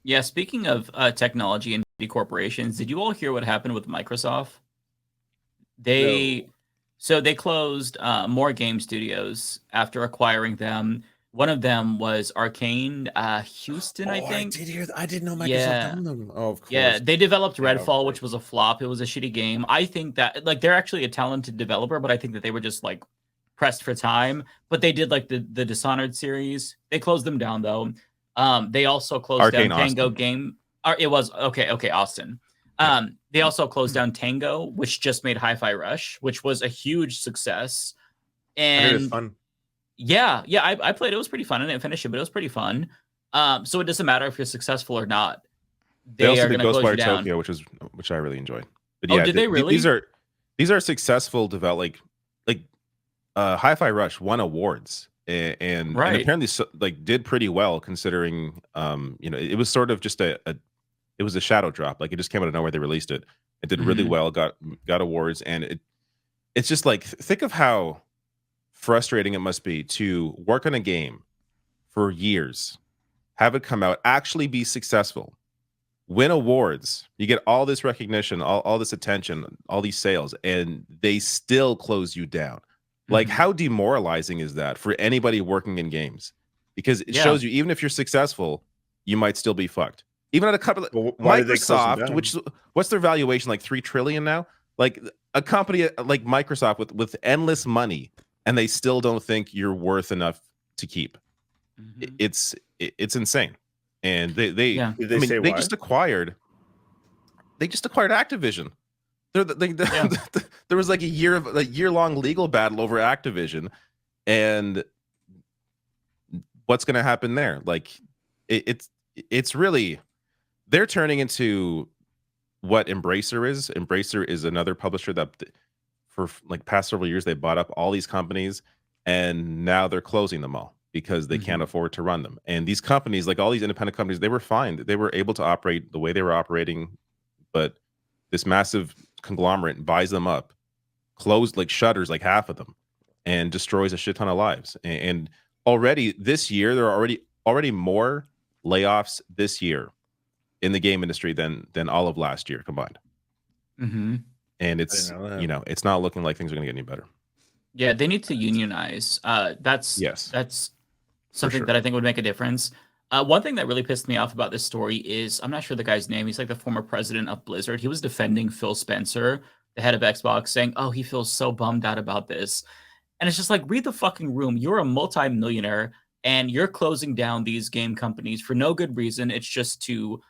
Yeah, speaking of technology and big corporations, did you all hear what happened with Microsoft? They No. they closed more game studios after acquiring them. One of them was Arcane Houston, I Oh, I think. did hear that. I didn't know Microsoft Yeah. owned them. Oh, of Yeah, course. they developed Yeah, of Redfall, course. which was a flop. It was a shitty game. I think that like they're actually a talented developer, but I think that they were just like pressed for time. But they did like the Dishonored series. They closed them down though. They also closed down Arcane Tango Austin. Game. It was okay, Austin. Yeah. They also closed down Tango, which just made Hi-Fi Rush, which was a huge success. I heard it's And fun. yeah, I played. It was pretty fun. I didn't finish it, but it was pretty fun. So it doesn't matter if you're successful or not. They They also are did going to close you Ghostwire down. Tokyo, which I really enjoyed. But Oh, yeah, did they really? these are successful like Hi-Fi Rush won awards and Right. apparently like did pretty well considering it was sort of just it was a shadow drop. Like it just came out of nowhere. They released it. It did really well, got awards, and it's just like think of how frustrating it must be to work on a game for years, have it come out, actually be successful, win awards, you get all this recognition, all this attention, all these sales, and they still close you down. Like, how demoralizing is that for anybody working in games? Because it shows you, even if you're successful, you might still be fucked. Even at a couple, why did they close them Microsoft, down? what's their valuation? Like $3 trillion now. Like a company like Microsoft with endless money, and they still don't think you're worth enough to keep. It's insane. And Did they say they why? just acquired Activision. There was like a year-long legal battle over Activision, and what's going to happen there? Like it's really, they're turning into what Embracer is. Embracer is another publisher that for like past several years they bought up all these companies, and now they're closing them all because they can't afford to run them. And these companies, like all these independent companies, they were fine. They were able to operate the way they were operating, but this massive conglomerate buys them up, closed, like shutters like half of them, and destroys a shit ton of lives. And already this year, there are already more layoffs this year in the game industry than all of last year combined. And it's it's not looking like things are going to get any better. Yeah, they need to unionize. That's something that I think would make a difference. One thing that really pissed me off about this story is, I'm not sure the guy's name. He's like the former president of Blizzard. He was defending Phil Spencer, the head of Xbox, saying, oh, he feels so bummed out about this. And it's just like, read the fucking room. You're a multi-millionaire and you're closing down these game companies for no good reason. It's just to,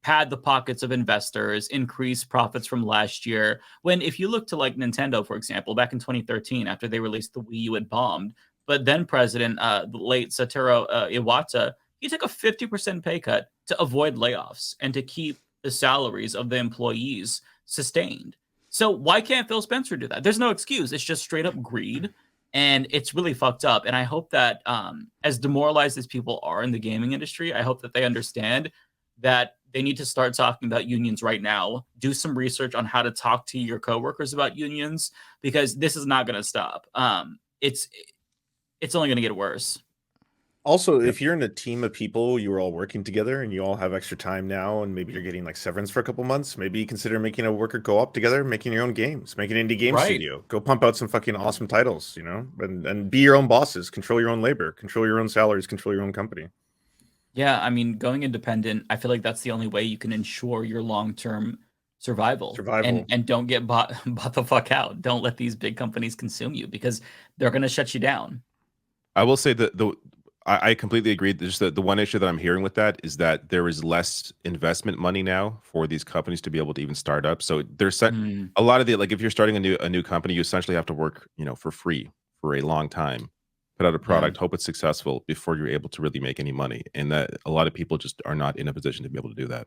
pad the pockets of investors, increase profits from last year. When if you look to like Nintendo, for example, back in 2013, after they released the Wii U, it bombed. But then President, the late Satoru Iwata, he took a 50% pay cut to avoid layoffs and to keep the salaries of the employees sustained. So why can't Phil Spencer do that? There's no excuse. It's just straight up greed. And it's really fucked up. And I hope that as demoralized as people are in the gaming industry, I hope that they understand that they need to start talking about unions right now. Do some research on how to talk to your coworkers about unions, because this is not going to stop. It's only going to get worse. Also, if you're in a team of people, you are all working together and you all have extra time now, and maybe you're getting like severance for a couple months, maybe you consider making a worker co-op together, making your own games, make an indie game studio, go pump out some fucking awesome titles, and be your own bosses, control your own labor, control your own salaries, control your own company. Yeah, I mean, going independent, I feel like that's the only way you can ensure your long-term survival. And don't get bought the fuck out. Don't let these big companies consume you, because they're going to shut you down. I will say that I completely agree. Just the one issue that I'm hearing with that is that there is less investment money now for these companies to be able to even start up. So there's a lot of the, like if you're starting a new company, you essentially have to work, for free for a long time, put out a product, hope it's successful before you're able to really make any money. And that a lot of people just are not in a position to be able to do that.